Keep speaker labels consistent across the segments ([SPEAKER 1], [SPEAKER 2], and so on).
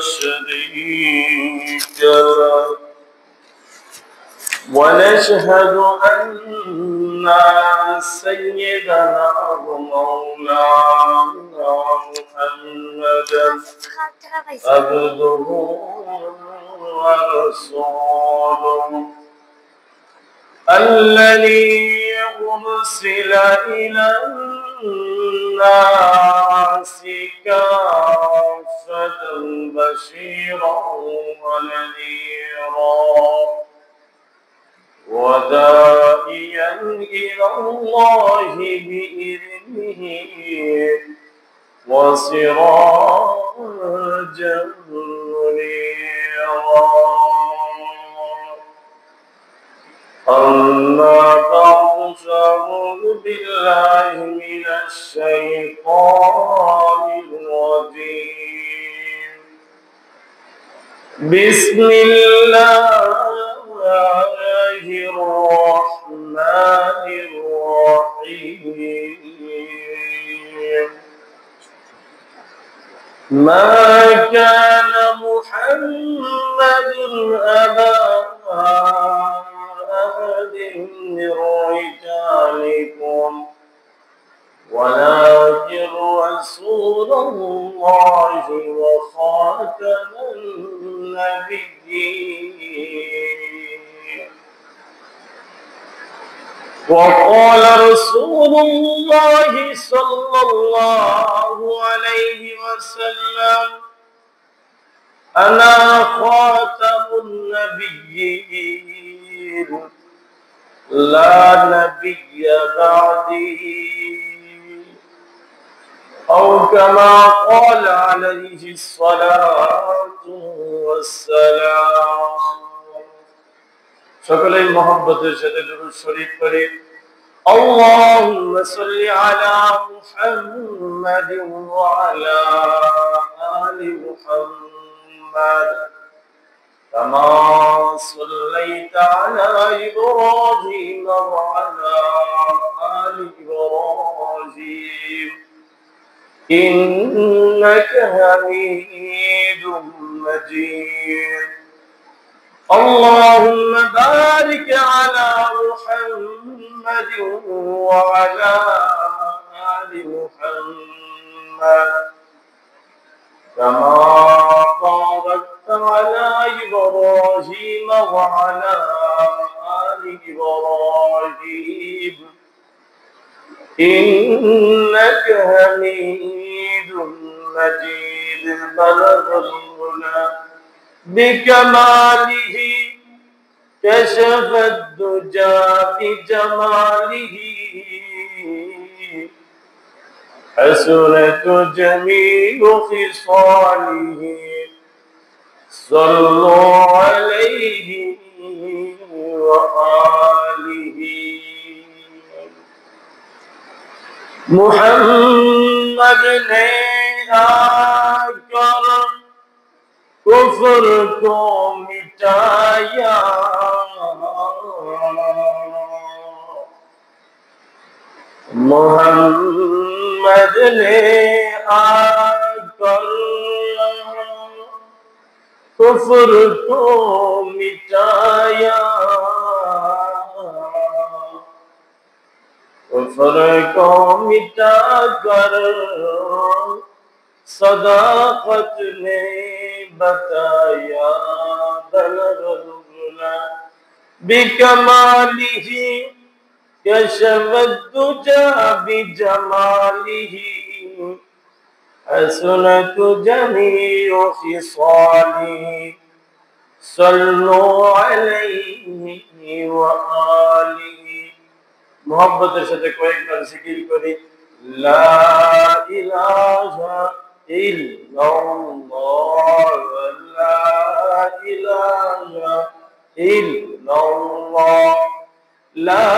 [SPEAKER 1] شريك له ونشهد أن سيدنا ومولانا محمدا عبده ورسوله الذي أرسل إلى الناس كافة بشيرا ونذيرا وداعيا إلى الله بإذنه وسراجا منيرا أما بعد فأعوذ بالله من الشيطان الرجيم بسم الله الرحمن الرحيم ما كان محمد أبا أحد من رجالكم ولكن رسول الله وخاتم النبيين وقال رسول الله صلى الله عليه وسلم أنا خاتم النبيين لا نبي بعدي أو كما قال عليه الصلاة والسلام সকলেই মহব্বতের সাথে দুরূদ শরীফ পড়ে اللهم صل على محمد وعلى آل محمد كما صليت على إبراهيم وعلى آل إبراهيم إنك حميد مجيد اللهم بارك على محمد وعلى آل محمد كما باركت على إبراهيم وعلى آل إبراهيم إنك حميد مجيد بلغ الغنى بكماله كشف الدجى بجماله حسنت جميع خصاله صلوا عليه وآله محمد نے آکر کفر کو مٹایا محمد نے آکر کفر کو مٹایا کفر کو مٹا کر صداقت نے بتایا بلغ الغلا بکمالہ کشف الدجى بجماله حسنت جميع خصاله صلوا عليه وآله محبت سے کوئی ایک بار ذکر کری لا الہ الا اللہ لا الہ الا اللہ لا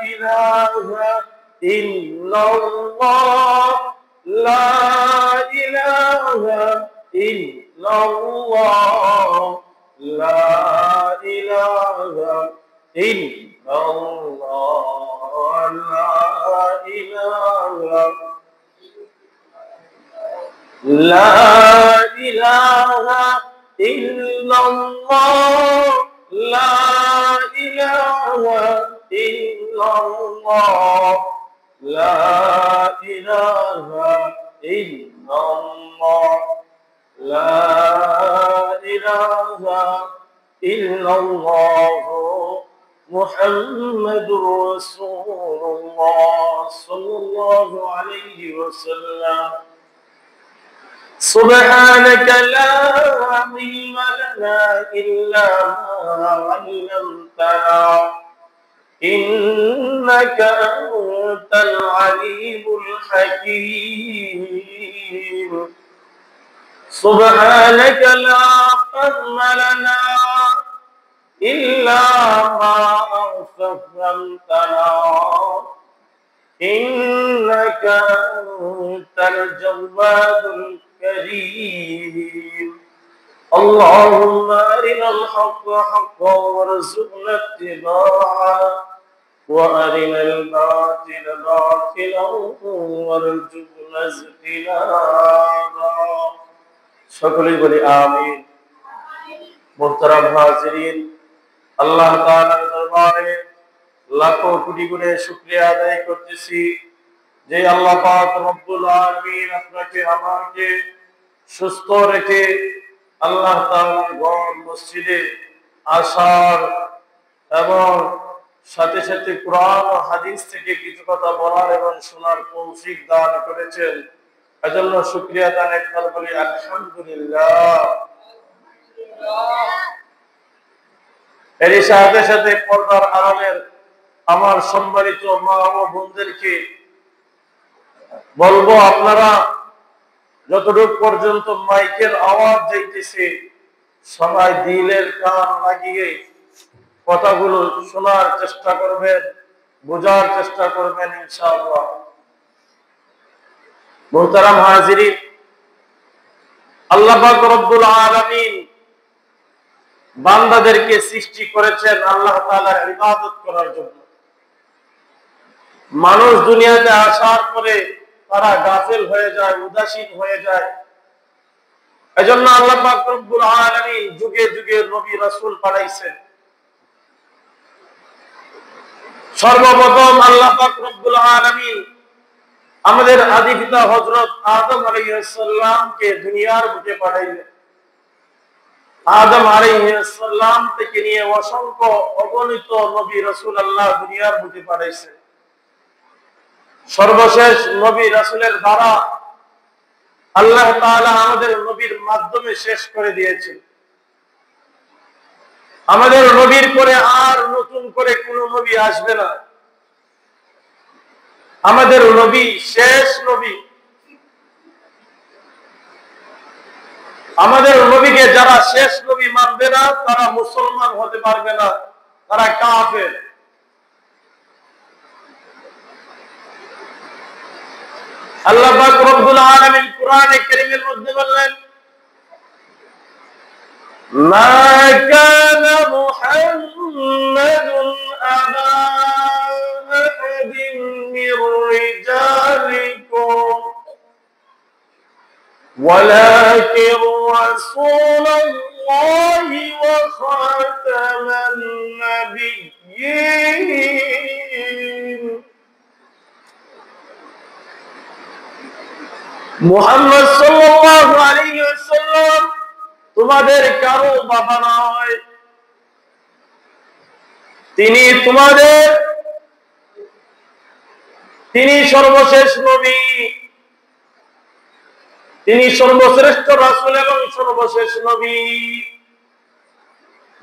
[SPEAKER 1] الہ الا اللہ لا الہ الا اللہ لا الہ الا اللہ لا الہ لا الہ illallah, la ilaha illallah, la ilaha illallah, la ilaha illallah, Muhammadur Rasulullah sallallahu alayhi wa sallam. سبحانك لا علم لنا إلا ما علمتنا إنك أنت العليم الحكيم سبحانك لا فهم لنا إلا ما فهمتنا إنك أنت الجواد الكريم اللهم أرنا الحق حقا وارزقنا اتباعه وأرنا الباطل باطلا وارزقنا اجتنابه সকলেই বলি আমিন। মুহতারাম হাজিরিন, আল্লাহ তাআলার দরবারে লাখো কোটি গুণে শুকরিয়া আদায় করতেছি যে আল্লাহ পাক রব্বুল আলামিন আপনাকে আমাকে সুস্থ রেখে আল্লাহ তাআলার ঘর মসজিদে আসার এবং সাথে সাথে কোরআন ও হাদিস থেকে কিছু কথা বলার এবং শোনার তৌফিক দান করেছেন। এজন্য শুকরিয়া আদায় একবার বলি আলহামদুলিল্লাহ। এর সাথে সাথে পর্দার আড়ালের আমার সম্মানিত মা ও বোনদেরকে বলবো, আপনারা যতটুকু পর্যন্ত মাইকের আওয়াজ যাইতেছে সবাই দিলের কান লাগিয়ে কথাগুলো শোনার চেষ্টা করবেন, বোঝার চেষ্টা করবেন ইনশাআল্লাহ। মুহতারাম হাজিরিন, আল্লাহ পাক রব্বুল আলামিন বান্দাদেরকে সৃষ্টি করেছেন আল্লাহ তাআলার ইবাদত করার জন্য। মানুষ দুনিয়াতে আসার পরে তারা গাফেল হয়ে যায়, উদাসীন হয়ে যায়। এজন্য আল্লাহ পাক রব্বুল আলামিন যুগে যুগে নবী রাসূল পাঠাইছেন। সর্বপ্রথম আল্লাহ পাক রব্বুল আলামিন আমাদের আদি পিতা হযরত আদম আলাইহিস সালামকে দুনিয়ার বুকে পাঠাইলেন। আদম আলাইহিস সালাম থেকে নিয়ে অসংখ্য অগণিত নবী রাসূল আল্লাহ দুনিয়ার বুকে পাঠাইছেন। সর্বশেষ নবী রাসূলের দ্বারা আল্লাহ তাআলা আমাদের নবীর মাধ্যমে শেষ করে দিয়েছেন। আমাদের নবীর পরে আর নতুন করে কোনো নবী আসবে না। আমাদের নবী শেষ নবী। আমাদের নবীকে যারা শেষ নবী মানবে না তারা মুসলমান হতে পারবে না, তারা কাফের। আল্লাহ পাক রব্বুল আলামিন কোরআনে কারীমের মধ্যে বললেন, মা কানা মুহাম্মাদুন আবা আহাদিন মির রিজালিকুম ওয়ালাকিন রাসূলুল্লাহি ওয়া খাতামান নাবিয়্যিন। মুহাম্মদ সাল্লাল্লাহু আলাইহি ওয়াসাল্লাম তোমাদের কারো বাবা নয়, তিনি সর্বশেষ নবী, তিনি সর্বশ্রেষ্ঠ রাসূল এবং সর্বশেষ নবী।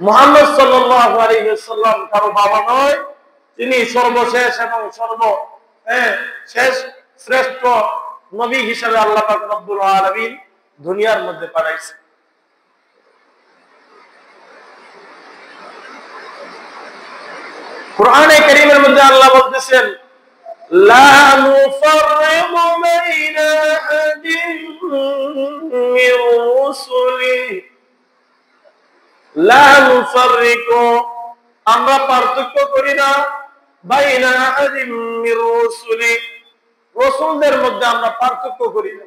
[SPEAKER 1] মুহাম্মদ সাল্লাল্লাহু আলাইহি ওয়াসাল্লাম কারো বাবা নয়, তিনি সর্বশেষ এবং শেষ শ্রেষ্ঠ নবী হিসেবে আল্লাহ পাক রব্বুল আলামিন দুনিয়ার মধ্যে পাঠাইছেন। কোরআনে কারীমের মধ্যে আল্লাহ বলতেছেন, লা নুফাররিকু বাইনা আহাদিন মির রুসুলি, লা নুফাররিকু আমরা পার্থক্য করি না, বাইনা আহাদিন মির রুসুলি রাসূলদের মধ্যে আমরা পার্থক্য করি না।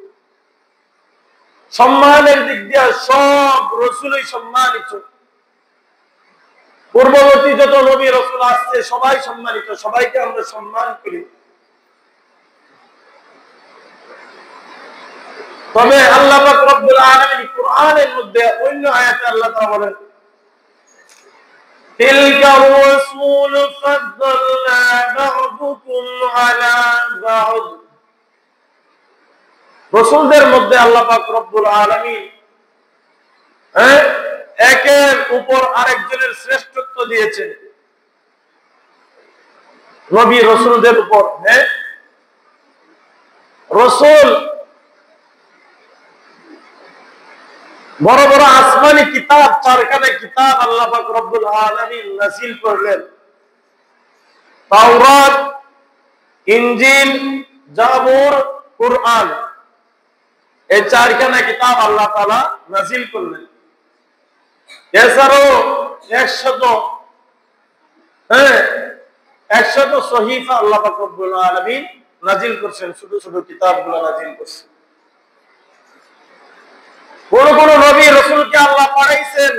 [SPEAKER 1] সম্মানের দিক দিয়ে সব রসুলই সম্মানিত। পূর্ববর্তী যত নবী রসুল আসছে সবাই সম্মানিত, সবাইকে আমরা সম্মান করি। তবে আল্লাহ পাক রব্বুল আলামিন কুরআনের মধ্যে অন্য আয়াতে আল্লাহ তাআলা বলেন, তিলকা রাসূল ফাদ্দালনা বা'দুকুম আলা বা'দ। রাসূলদের মধ্যে আল্লাহ পাক রব্বুল আলামিন একের উপর আরেকজনের শ্রেষ্ঠত্ব দিয়েছেন নবী রাসূলদের উপর। রাসূল বড় বড় আসমানি কিতাব, চারখানা কিতাব আল্লাহ পাক রব্বুল আলামিন নাযিল করলেন। তাওরাত, ইনজিল, জাবুর, কুরআন, এই চারখানা কিতাব আল্লাহ তাআলা নাযিল করলেন। এছাড়াও 100 সহিফা আল্লাহ পাক রব্বুল আলামিন নাযিল করছেন, ছোট ছোট কিতাবগুলো নাযিল করছেন। কোন কোন নবী রাসূলকে আল্লাহ পাঠাইছেন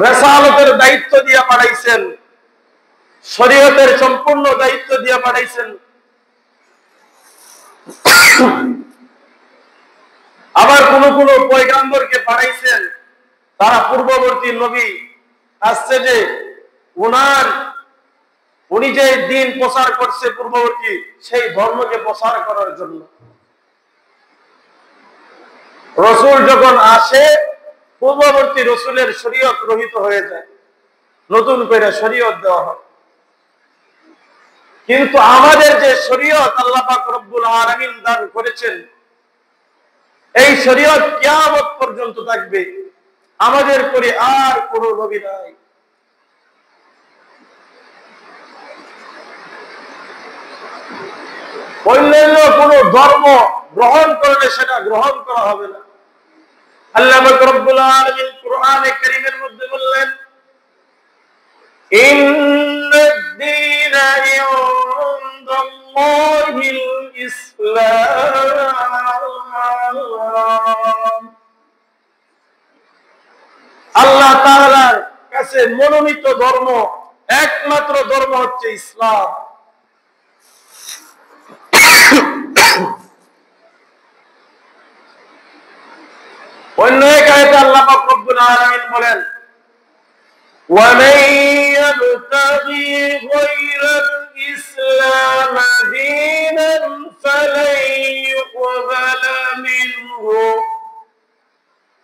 [SPEAKER 1] রিসালাতের দায়িত্ব দিয়ে পাঠাইছেন, শরীয়তের সম্পূর্ণ দায়িত্ব দিয়ে পাঠাইছেন। আবার কোন কোন পয়গম্বরকে পাঠাইছেন, তারা পূর্ববর্তী নবী আসছে যে উনি যে দিন প্রচার করছে পূর্ববর্তী, সেই ধর্মকে প্রচার করার জন্য। রসুল যখন আসে পূর্ববর্তী রসুলের শরীয়ত রহিত হয়ে যায়, নতুন করে শরীয়ত দেওয়া হয়। কিন্তু আমাদের যে শরীয়ত আল্লাহ পাক রব্বুল আলামিন দান করেছেন, এই শরীয়ত কিয়ামত পর্যন্ত থাকবে। আমাদের পরে আর কোন নবী নাই। অন্যান্য কোন ধর্ম গ্রহণ করলে সেটা গ্রহণ করা হবে না। আল্লাহ পাক রব্বুল আলামিন কুরআনে কারীমের মধ্যে বললেন, ইন্নাদ-দীনা ইনদাল্লাহিল ইসলাম। আল্লাহ তাআলার কাছে মনোনীত ধর্ম, একমাত্র ধর্ম হচ্ছে ইসলাম। অন্য এক আয়াতে আল্লাহ পাক রব্বুল আলামিন বলেন, وَمَن يَبْتَغِي غَيْرَ الْإِسْلَامِ دِينًا فَلَن يُقْبَلَ مِنْهُ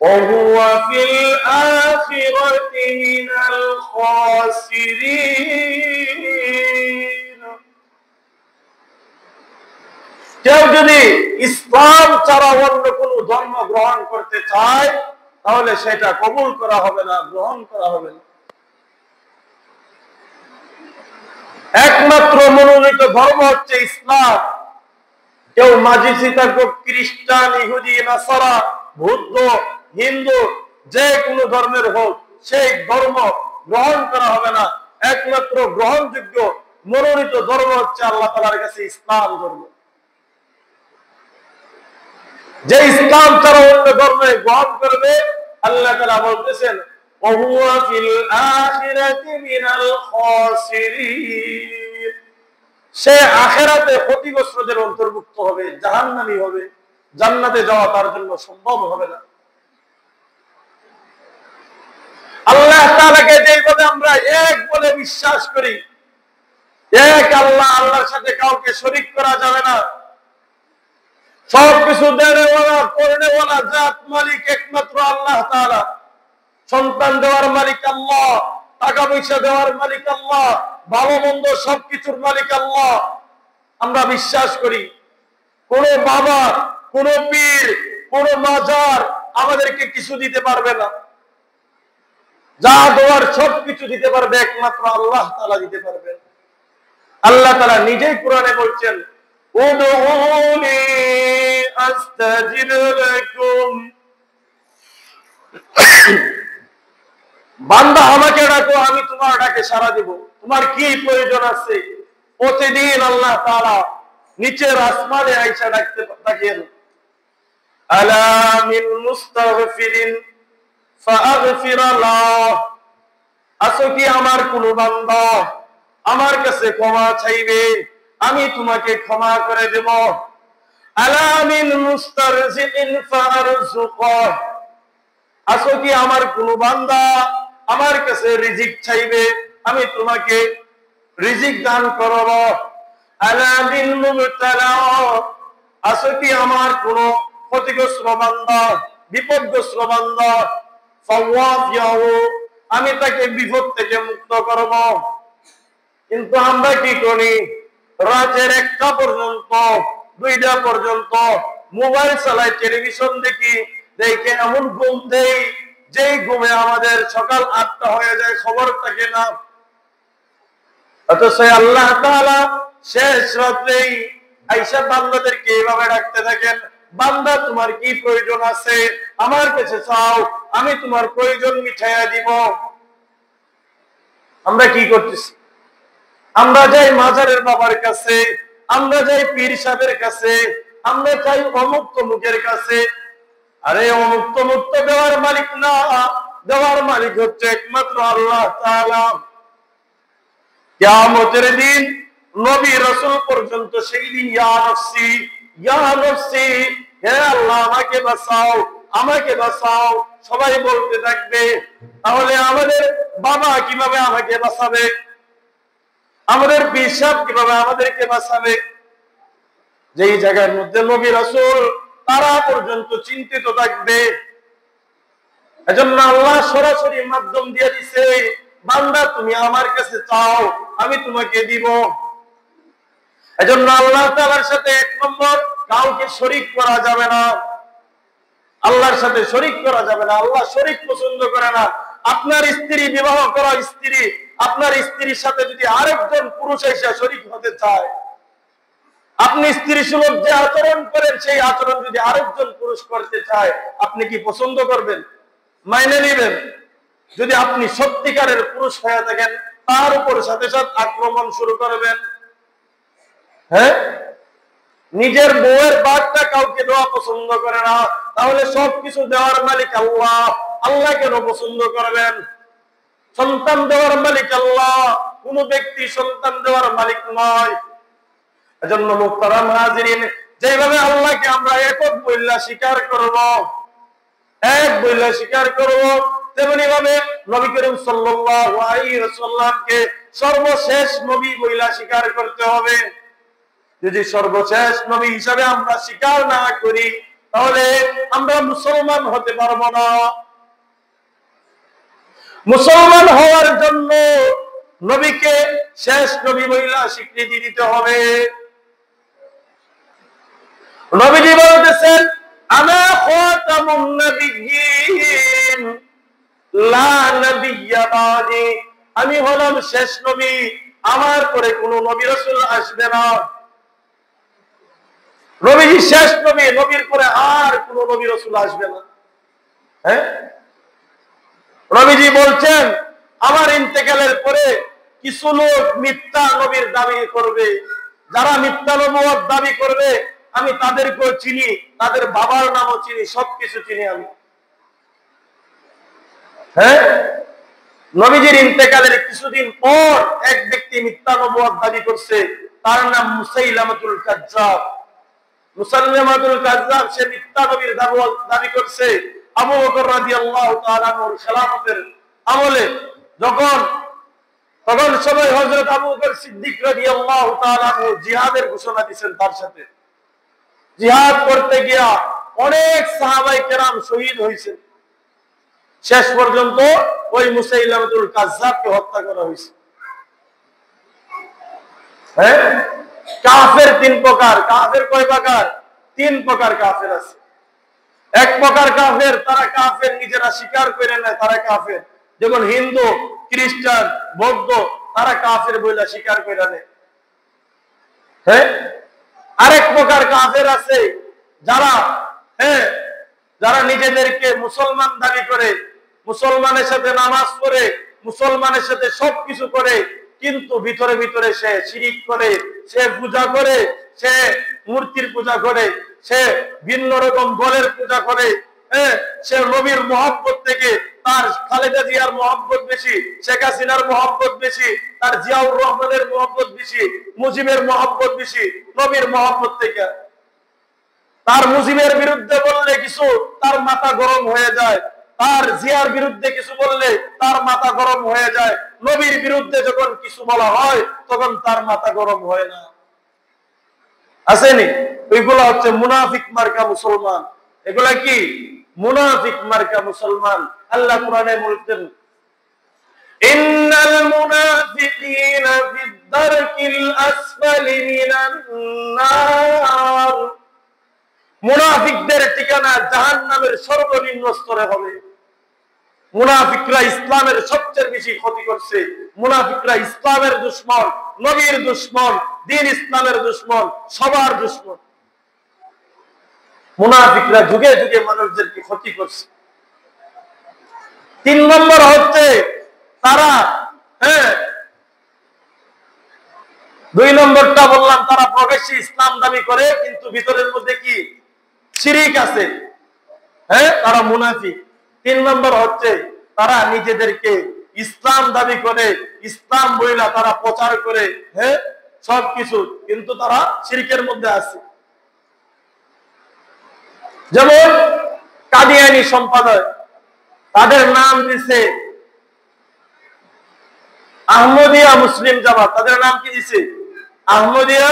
[SPEAKER 1] وَهُوَ فِي الْآخِرَةِ مِنَ الْخَاسِرِينَ। কেউ যদি ইসলাম ছাড়া অন্য কোন ধর্ম গ্রহণ করতে চায়, তাহলে সেটা কবুল করা হবে না, গ্রহণ করা হবে না। একমাত্র মনোনীত ধর্ম হচ্ছে ইসলাম। কেউ মাজিসি থাকুক, খ্রিস্টান, ইহুদি, নাসারা, বৌদ্ধ, হিন্দু, যে কোনো ধর্মের হোক, সেই ধর্ম গ্রহণ করা হবে না। একমাত্র গ্রহণযোগ্য মনোনীত ধর্ম হচ্ছে আল্লাহ তাআলার কাছে ইসলাম ধর্ম। যে ইসলাম ছাড়া অন্য ধর্মে গ্রহণ করবে, আল্লাহ তাআলা বলতেছেন, وَهُوَ فِي الْآخِرَةِ مِنَ الْخَاسِرِينَ। সে আখিরাতে ক্ষতিগ্রস্তদের অন্তর্ভুক্ত হবে, জাহান্নামী হবে, জান্নাতে যাওয়া তার জন্য সম্ভব হবে না। আল্লাহ তাআলাকে যেভাবে আমরা এক বলে বিশ্বাস করি, এক আল্লাহ, আল্লাহর সাথে কাউকে শরীক করা যাবে না। সবকিছু দেনেওয়ালা, করনেওয়ালা, জাত মালিক একমাত্র আল্লাহ তাআলা। সন্তান দেওয়ার মালিক আল্লাহ, টাকা পয়সা দেওয়ার মালিক আল্লাহ, ভালো মন্দ সবকিছুর মালিক আল্লাহ। আমরা বিশ্বাস করি কোন বাবা, কোন পীর, কোন মাজার আমাদেরকে কিছু দিতে পারবে না। যা দেওয়ার সবকিছু দিতে পারবে একমাত্র আল্লাহ তাআলা দিতে পারবেন। আল্লাহ তাআলা নিজেই কোরআনে বলছেন, উদউনি আস্তাজিব লাকুম। বান্দা আমাকে ডাকো, আমি তোমার ডাকে সাড়া দিব। তোমার কি প্রয়োজন আছে? প্রতিদিন আল্লাহ তাআলা নিচের আসমানে আয়েশা ডাকতে থাকেন, আলা মিন মুস্তাগফিরিন ফাআগফির লাহ, আছো কি আমার কোন বান্দা আমার কাছে ক্ষমা চাইবে, আমি তোমাকে ক্ষমা করে দেব। আলা মিন মুস্তারজিকিন ফারযুকাহ, আছো কি আমার কোন বান্দা আমার কাছে রিজিক চাইবে, আমি তোমাকে রিজিক দান করব। আলা মিন মুবতালা, আছো কি আমার কোন ক্ষতিগ্রস্ত বান্দা, বিপদগ্রস্ত বান্দা, ফাওয়াফিয়াহু, আমি তাকে বিপদ থেকে মুক্ত করব। কিন্তু আমরা কি করি, রাতের 1টা পর্যন্ত 2টা পর্যন্ত মোবাইল চালাই, টেলিভিশন দেখি, দেখে এমন ঘুম দেই যেই ঘুমে আমাদের সকাল 8টা হয়ে যায়, খবর থাকে না। অথচ আল্লাহ তাআলা শেষ রাতেই আয়েশা বান্দাদেরকে এইভাবে ডাকতে থাকেন, বান্দা তোমার কি প্রয়োজন আছে আমার কাছে চাও, আমি তোমার প্রয়োজন মিটাইয়া দিব। আমরা কি করতেছি, আমরা যাই মাজারের বাবার কাছে, আমরা যাই পীর সাহেবের কাছে, আমরা যাই অমুক তমুকের কাছে। আরে অমুক তমুক তো দেওয়ার মালিক না, দেওয়ার মালিক হচ্ছে একমাত্র আল্লাহ তাআলা। কিয়ামতের দিন নবী রাসূল পর্যন্ত সেই দিন ইয়া নফসি ইয়া নফসি, হে আল্লাহ আমাকে বাঁচাও, আমাকে বাঁচাও সবাই বলতে থাকবে। তাহলে আমাদের বাবা কিভাবে আমাকে বাঁচাবে, আমাদের পীর সাহেব কিভাবে আমাদেরকে বাঁচাবে? যেই জায়গার মধ্যে নবী রাসূল তারা পর্যন্ত চিন্তিত থাকবে। এজন্য আল্লাহ সরাসরি মাধ্যম দিয়ে দিছে, বান্দা তুমি আমার কাছে চাও আমি তোমাকে দিব। এজন্য আল্লাহ তাআলার সাথে 1 নম্বর কাউকে শরীক করা যাবে না, আল্লাহর সাথে শরীক করা যাবে না। আল্লাহ শরীক পছন্দ করে না। আপনার স্ত্রী বিবাহ করা স্ত্রী, আপনার স্ত্রীর সাথে যদি আরেকজন পুরুষ এসে শরীক হতে চায়, আপনি স্ত্রী সুলভ যে আচরণ করেন সেই আচরণ যদি আরেকজন পুরুষ করতে চায়, আপনি কি পছন্দ করবেন, মাইনে নেবেন? যদি আপনি সত্যিকারের পুরুষ হয়ে থাকেন, তার উপর সাথে সাথে আক্রমণ শুরু করবেন। হ্যাঁ, নিজের বউয়ের বাঘটা কাউকে দেওয়া পছন্দ করে না, তাহলে সবকিছু দেওয়ার মালিক আল্লাহ, আল্লাহ কেন পছন্দ করবেন? সন্তান দেওয়ার মালিক আল্লাহ, কোন ব্যক্তি সন্তান দেওয়ার মালিক নয়। এজন্য মুহতারাম হাজিরিন, যেভাবে আল্লাহকে আমরা একক বইলা স্বীকার করব, এক বইলা স্বীকার করব, তেমনি ভাবে নবী করিম সাল্লাল্লাহু আলাইহি ওয়াসাল্লামকে সর্বশেষ নবী বইলা স্বীকার করতে হবে। যদি সর্বশেষ নবী হিসাবে আমরা স্বীকার না করি, তাহলে আমরা মুসলমান হতে পারবো না। মুসলমান হওয়ার জন্য নবীকে শেষ নবী বইলা স্বীকৃতি দিতে হবে। নবীজি বলতেছেন, আনা খাতামুন নবিয়্যিন লা নবিয়্যা বাদি, আমি হলাম শেষ নবী, আমার পরে কোন নবী রাসূল আসবে না। নবীজি শেষ নবী, নবীর পরে আর কোন নবী রাসূল আসবে না। হ্যাঁ, নবীজি বলছেন আমার ইন্তেকালের পরে কিছু লোক মিথ্যা নবীর দাবি করবে, যারা মিথ্যা নবুয়ত দাবি করবে আমি তাদেরকেও চিনি, তাদের বাবার নামও চিনি, সবকিছু চিনি আমি। হ্যাঁ, নবীজির ইন্তেকালের কিছুদিন পর এক ব্যক্তি মিথ্যা নবুয়ত দাবি করছে, তার নাম মুসাইলামাতুল কাজ্জাব। মুসাইলামাতুল কাজ্জাব সে মিথ্যা নবীর দাবি করছে আবু বকর রাদিয়াল্লাহু তাআলা আনহুর খেলাফতের আমলে, তখন সবাই হযরত আবু বকর সিদ্দিক রাদিয়াল্লাহু তাআলা আনহু জিহাদের ঘোষণা দিয়েছেন। তার সাথে জিহাদ করতে গিয়া অনেক সাহাবায়ে কেরাম শহীদ হয়েছে। শেষ পর্যন্ত ওই মুসাইলামাতুল কাজ্জাবকে হত্যা করা হয়েছে। হ্যাঁ, কাফের 3 প্রকার। কাফের কয় প্রকার? 3 প্রকার কাফের আছে। এক প্রকার কাফের, তারা কাফের নিজেরা স্বীকার করে নেয় তারা কাফের, যেমন হিন্দু, খ্রিস্টান, বৌদ্ধ, তারা কাফের বইলা স্বীকার করে নেয়। হ্যাঁ, আরেক প্রকার কাফের আছে যারা নিজেদেরকে মুসলমান দাবি করে, মুসলমানের সাথে নামাজ পড়ে, মুসলমানের সাথে সবকিছু করে, কিন্তু ভিতরে ভিতরে সে শিরিক করে, সে পূজা করে, সে মূর্তির পূজা করে, সে ভিন্ন রকম বলের পূজা করে, সে নবীর মহব্বত থেকে তার খালেদা জিয়ার মহব্বত বেশি, শেখ হাসিনার মহব্বত বেশি, তার জিয়াউর রহমানের মহব্বত বেশি, মুজিবের মহব্বত বেশি নবীর মহব্বত থেকে। তার মুজিবের বিরুদ্ধে বললে কিছু তার মাথা গরম হয়ে যায়, তার জিয়ার বিরুদ্ধে কিছু বললে তার মাথা গরম হয়ে যায়, নবীর বিরুদ্ধে যখন কিছু বলা হয় তখন তার মাথা গরম হয় না। আসেনি? ওইগুলা হচ্ছে মুনাফিক মার্কা মুসলমান। এগুলা কি? মুনাফিক মার্কা মুসলমান। আল্লাহ কোরআনে বলতেন, ইন্নাল মুনাফিকিনা ফিদ দারকিল আসফালি মিনান নার। মুনাফিকদের ঠিকানা জাহান্নামের সর্বনিম্ন স্তরে হবে। মুনাফিকরা ইসলামের সবচেয়ে বেশি ক্ষতি করছে। মুনাফিকরা ইসলামের দুশমন, নবীর দুশমন, দ্বীন ইসলামের দুশমন, সবার দুশমন। মুনাফিকরা যুগে যুগে মানুষদেরকে ক্ষতি করছে। 3 নম্বর হচ্ছে তারা 2 নম্বরটা বললাম, তারা প্রকাশ্যে ইসলাম দাবি করে কিন্তু ভিতরের মধ্যে কি শিরিক আছে। তারা মুনাফিক। 3 নম্বর হচ্ছে তারা নিজেদেরকে ইসলাম দাবি করে, ইসলাম বইলা তারা প্রচার করে সবকিছু, কিন্তু তারা শিরকের মধ্যে আছে। যেমন কাদিয়ানী সম্পাদক, তাদের নাম দিছে আহমদিয়া মুসলিম জামাত। তাদের নাম কি দিছে? আহমদিয়া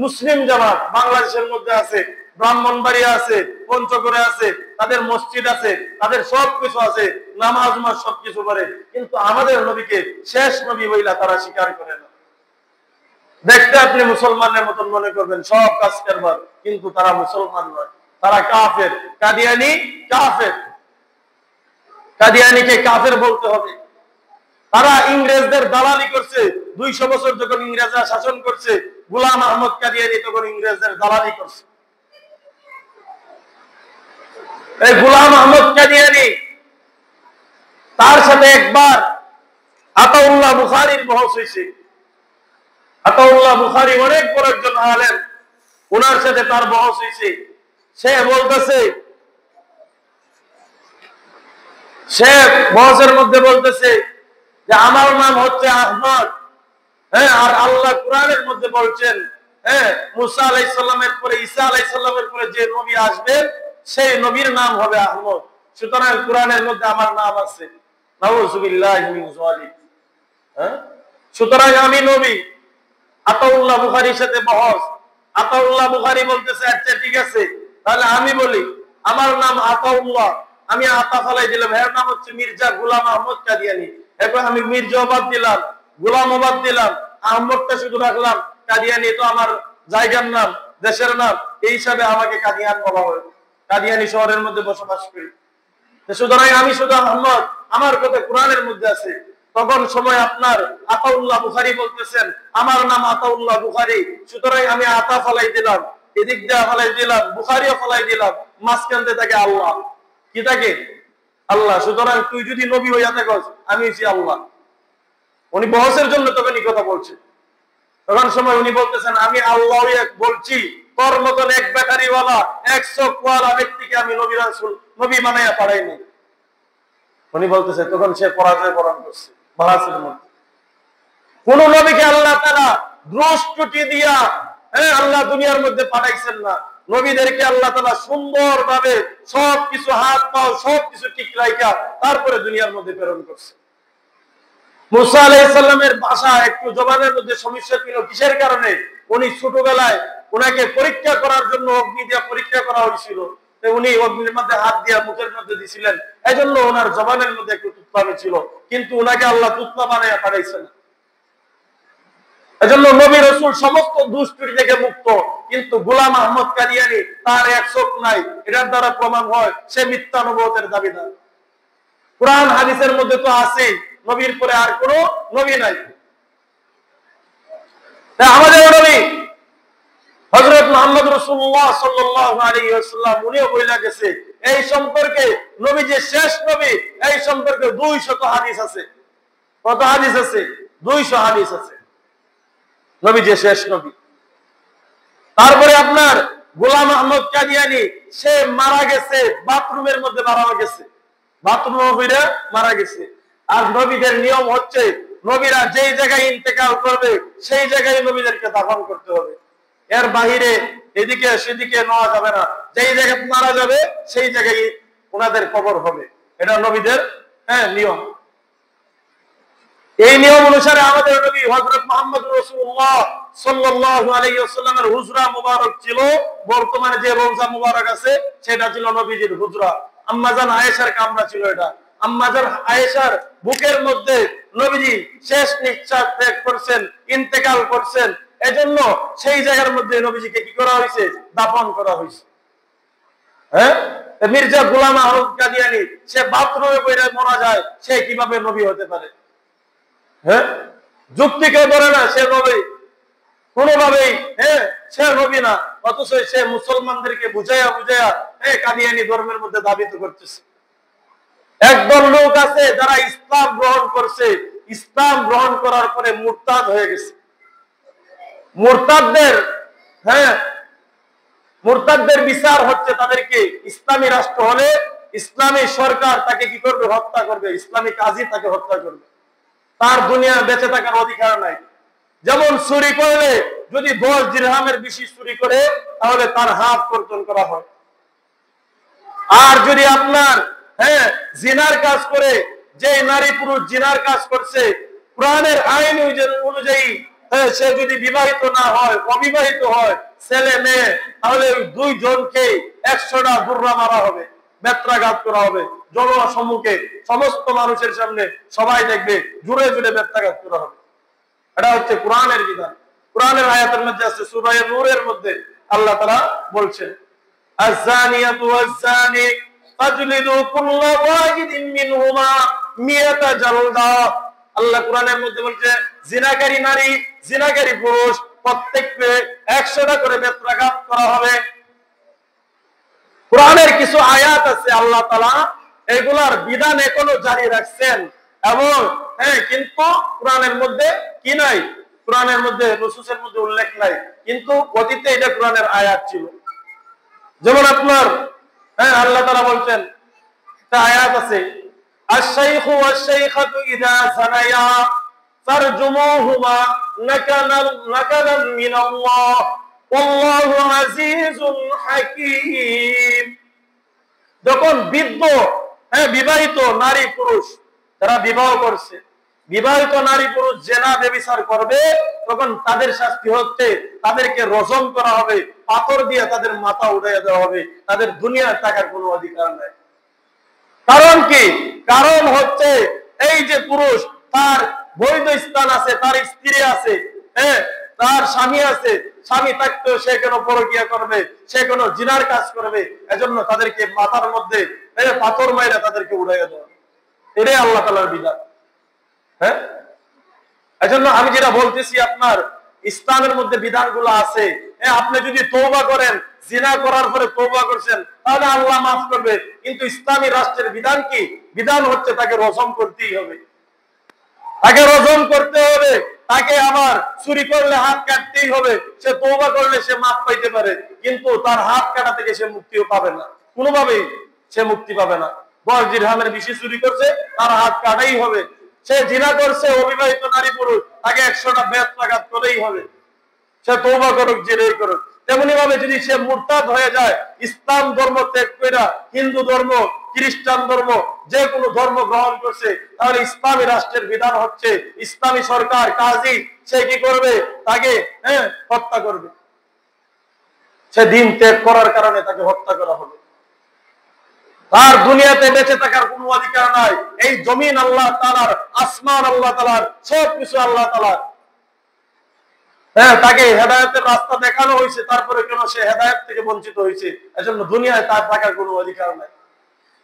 [SPEAKER 1] মুসলিম জামাত। বাংলাদেশের মধ্যে আছে, ব্রাহ্মণবাড়িয়া আছে, পঞ্চগড়ে আছে, তাদের মসজিদ আছে, তাদের সবকিছু আছে, নামাজ সবকিছু করে, কিন্তু আমাদের নবীকে শেষ নবী বইলা তারা স্বীকার করে না। দেখতে আপনি মুসলমানের মতন মনে করবেন, সব কাজ কারবার, কিন্তু তারা মুসলমান নয়, তারা কাফের। কাদিয়ানী কাফের, কাদিয়ানীকে কাফের বলতে হবে। তারা ইংরেজদের দালালি করছে। 200 বছর যখন ইংরেজরা শাসন করছে, গোলাম আহমদ কাদিয়ানী তখন ইংরেজদের দালালি করছে। এই গোলাম আহমদ কাদিয়ানী, তার সাথে একবার আতাউল্লাহ বুখারীর বহস হয়েছে। আতাউল্লাহ বুখারী অনেক বড় একজন আলেম, ওনার সাথে তার বহস হয়েছে। সে বলতেছে, সে বহসের মধ্যে বলতেছে যে আমার নাম হচ্ছে আহমদ, আর আল্লাহ কোরআনের মধ্যে বলছেন মুসা আলাইহিস সালামের পরে ঈসা আলাইহিস সালামের পরে যে নবী আসবেন সেই নবীর নাম হবে আহমদ, সুতরাং কোরআনের মধ্যে আমার নাম আছে। নাউযুবিল্লাহি মিন যালিক। সুতরাং আমি নবী। আতাউল্লাহ বুখারীর সাথে বহস। আতাউল্লাহ বুখারী বলতেছে, আচ্ছা ঠিক আছে, তাহলে আমি বলি আমার নাম আতাউল্লাহ, আমি আতা ফলাই দিলাম, এর নাম হচ্ছে মির্জা গোলাম আহমদ কাদিয়ানী। এখন আমি মির্জা বাদ দিলাম, গোলাম বাদ দিলাম, আহমদটা শুধু রাখলাম। কাদিয়ানী তো আমার জায়গার নাম, দেশের নাম, এই হিসাবে আমাকে কাদিয়ান বলা হয়। কাদিয়ানী শহরের মধ্যে বসবাস করি, সুতরাং আমি শুধু আহমদ, আমার কথা কোরআনের মধ্যে আছে। তখন সময় আপনার আতাউল্লাহ বুখারী বলতেছেন আমার নাম আতাউল্লাহ বুখারী, সুতরাং আমি আতা ফলাই দিলাম, এদিক দিয়ে ফলাই দিলাম, বুখারীও ফলাই দিলাম, মাঝখানে থাকে আল্লাহ। কি থাকে? আল্লাহ। সুতরাং তুই যদি নবী হইয়া থাকস, আমি হচ্ছি আল্লাহ। উনি বহসের জন্য তখন এই কথা বলছে। তখন সময় উনি বলতেছেন আমি আল্লাহ বলছি, তোর মতন এক ব্যাটারিওয়ালা, 100 কোয়ালা ব্যক্তিকে আমি নবী রাসূল, নবী বানাইয়া পাঠাইনি। উনি বলতেছে, তখন সে পরাজয় বরণ করছে। বালাসের মধ্যে কোন নবীকে আল্লাহ তাআলা দোষ ত্রুটি দিয়া আল্লাহ দুনিয়ার মধ্যে পাঠাইছেন না। নবীদেরকে আল্লাহ তাআলা সুন্দরভাবে সবকিছু হাত পাও সবকিছু ঠিক রাখা তারপরে দুনিয়ার মধ্যে প্রেরণ করছে। মুসা আলাইহিস সালামের ভাষা একটু জবানের মধ্যে সমস্যা ছিল, কিসের কারণে? উনি ছোটবেলায় ওনাকে পরীক্ষা করার জন্য অগ্নি দিয়ে পরীক্ষা করা হয়েছিল, উনি অগ্নির মধ্যে হাত দিয়ে মুখের মধ্যে দিয়েছিলেন, এজন্য ওনার জবানের মধ্যে একটু তুতলামি ছিল, কিন্তু ওনাকে আল্লাহ তুতলা বানাইয়া পাঠাইছেন। এজন্য নবী রাসূল সমস্ত দুষ্কৃতি থেকে মুক্ত, কিন্তু গোলাম আহমদ কাদিয়ানী তার এক চোখ নাই, এটার দ্বারা প্রমাণ হয় সে মিথ্যা নবুয়তের দাবিদার। কোরআন হাদিসের মধ্যে তো আছে নবীর পরে আর কোন নবী নাই। আমাদের নবী হযরত মুহাম্মদ রাসূলুল্লাহ সাল্লাল্লাহু আলাইহি ওয়াসাল্লাম উনিও বইলা গেছে এই সম্পর্কে, নবী যে শেষ নবী এই সম্পর্কে 200 হাদিস আছে। কত হাদিস আছে? 200 হাদিস আছে। নবী যে শেষ নবী, তারপরে আপনার গোলাম আহমদ কাদিয়ানী, সে মারা গেছে বাথরুমের মধ্যে, বাথরুমে মারা গেছে। আর নবীদের নিয়ম হচ্ছে নবীরা যেই জায়গায় ইন্তেকাল করবে সেই জায়গায় নবীদেরকে দাফন করতে হবে, এর বাহিরে এদিকে সেদিকে নেওয়া যাবে না। যেই জায়গায় মারা যাবে সেই জায়গায় ওনাদের কবর হবে, এটা নবীদের নিয়ম। এই নিয়ম অনুসারে আমাদের নবী হযরত মুহাম্মদ রাসূলুল্লাহ সাল্লাল্লাহু আলাইহি ওয়াসাল্লামের হুজরা মুবারক ছিল, বর্তমানে যে রওজা মুবারক আছে সেটা ছিল নবীজির হুজরা। আম্মা জান আয়েশার কামরা ছিল এটা। আম্মা জান আয়েশার বুকের মধ্যে নবীজি শেষ নিঃশ্বাস ত্যাগ করছেন, ইন্তেকাল করছেন, এজন্য সেই জায়গার মধ্যে নবীজিকে কি করা হয়েছে? দাফন করা হয়েছে। মির্জা গোলাম আহমদ কাদিয়ানী, সে বাথরুমে পড়ে মারা যায়, সে কিভাবে নবী হতে পারে? যুক্তি কেউ ধরে না সে নবী, কোনোভাবেই সে নবী না, অথচ সে মুসলমানদেরকে বুঝাইয়া কাদিয়ানী ধর্মের মধ্যে দাবিত করতেছে। একদল লোক আছে যারা ইসলাম গ্রহণ করছে, ইসলাম গ্রহণ করার পরে মুরতাদ হয়ে গেছে। মুরতাদদের বিচার হচ্ছে তাদেরকে ইসলামী রাষ্ট্র হলে ইসলামী সরকার তাকে কি করবে? হত্যা করবে, ইসলামী কাজী তাকে হত্যা করবে, তার দুনিয়া বেঁচে থাকার অধিকার নাই। যেমন চুরি করলে যদি 10 দিরহামের বেশি চুরি করে তাহলে তার হাত কর্তন করা হয়। আর যদি আপনার জিনার কাজ করে, যে নারী পুরুষ জিনার কাজ করছে, কোরআনের আইন অনুযায়ী সে যদি বিবাহিত না হয়, অবিবাহিত হয়, ছেলে মেয়ে, তাহলে ওই 2 জনকে 100টা দুর্রা মারা হবে, বেত্রাঘাত করা হবে, জনসম্মুখে সমস্ত মানুষের সামনে, সবাই দেখবে, জুড়ে জুড়ে বেত্রাঘাত করা হবে। এটা হচ্ছে কোরআনের বিধান। কোরআনের আয়াতের মধ্যে আছে, সূরা নূরের মধ্যে আল্লাহ তাআলা বলছেন, আয-যানিয়াতু ওয়াজ-যানি ফাজলিদু কুল্লা ওয়াহিদিন মিনহুমা মিয়াতা জালদা। আল্লাহ কোরআনের মধ্যে বলছে, জিনাকারী নারী, জিনাকারী পুরুষ, প্রত্যেককে 100টা করে বেত্রাঘাত করা হবে। কোরআনের কিছু আয়াত আছে আল্লাহ তাআলা এগুলার বিধান এখনো জারি রাখছেন, এবং কিন্তু কোরআনের মধ্যে কি নাই? কোরআনের মধ্যে নুসুসের মধ্যে উল্লেখ নাই, কিন্তু অতীতে এটা কোরআনের আয়াত ছিল। যেমন আপনার আল্লাহ তাআলা বলছেন, একটা আয়াত আছে, আশ-শাইখু ওয়াশ-শাইখাতু ইযা যানায়া ফারজুমুহুমা নাকালান মিনাল্লাহ ওয়াল্লাহু আজিজুন হাকীম। যখন বৃদ্ধ বিবাহিত নারী পুরুষ যারা বিবাহ করছে, বিবাহিত নারী পুরুষ জেনা ব্যভিচার করবে, তখন তাদের শাস্তি হচ্ছে তাদেরকে রজম করা হবে, পাথর দিয়ে তাদের মাথা উঠাইয়া দেওয়া হবে, তাদের দুনিয়ার টাকার কোনো অধিকার নাই। কারণ কি? কারণ হচ্ছে এই যে পুরুষ, তার বৈধ স্থান আছে, তার স্ত্রী আছে, তার স্বামী আছে, স্বামী থাকতেও সে কেন পরকিয়া করবে, সে কেন জিনার কাজ করবে? এজন্য তাদেরকে মাথার মধ্যে পাথর মাইরা তাদেরকে উড়াইয়া দেওয়া, এটাই আল্লাহ তাআলার বিধান। এজন্য আমি যেটা বলতেছি, আপনার ইসলামের মধ্যে বিধানগুলো আছে। আপনি যদি তওবা করেন, জিনা করার পরে তওবা করছেন, তাহলে আল্লাহ মাফ করবে। কিন্তু ইসলামী রাষ্ট্রের বিধান কি? বিধান হচ্ছে তাকে রজম করতেই হবে, তাকে রজম করতে হবে, তাকে আবার চুরি করলে হাত কাটতেই হবে। সে তওবা করলে সে মাফ পাইতে পারে, কিন্তু তার হাত কাটা থেকে সে মুক্তিও পাবে না, কোনোভাবেই সে মুক্তি পাবে না। 10 দিরহামের বেশি চুরি করছে, তার হাত কাটাই হবে। সে জিনা করছে, অবিবাহিত নারী পুরুষ, তাকে 100টা বেত্রাঘাত করেই হবে, সে তওবা করুক যেটাই করুক। তেমনি ভাবে যদি সে মুরতাদ হয়ে যায়, ইসলাম ধর্ম ত্যাগ করে হিন্দু ধর্ম, খ্রিস্টান ধর্ম, যে কোনো ধর্ম গ্রহণ করছে, তাহলে ইসলামী রাষ্ট্রের বিধান হচ্ছে ইসলামী সরকার কাজী সে কি করবে? তাকে হত্যা করবে। সে দিন ত্যাগ করার কারণে তাকে হত্যা করা হবে, তার দুনিয়াতে বেঁচে থাকার কোনো অধিকার নাই। এই জমিন আল্লাহ তাআলার, আসমান আল্লাহ তাআলার, সবকিছু আল্লাহ তাআলার। তাকে হেদায়েতের রাস্তা দেখানো হয়েছে, তারপরে কেন সে হেদায়েত থেকে বঞ্চিত হয়েছে? এজন্য দুনিয়ায় তার থাকার কোনো অধিকার নাই।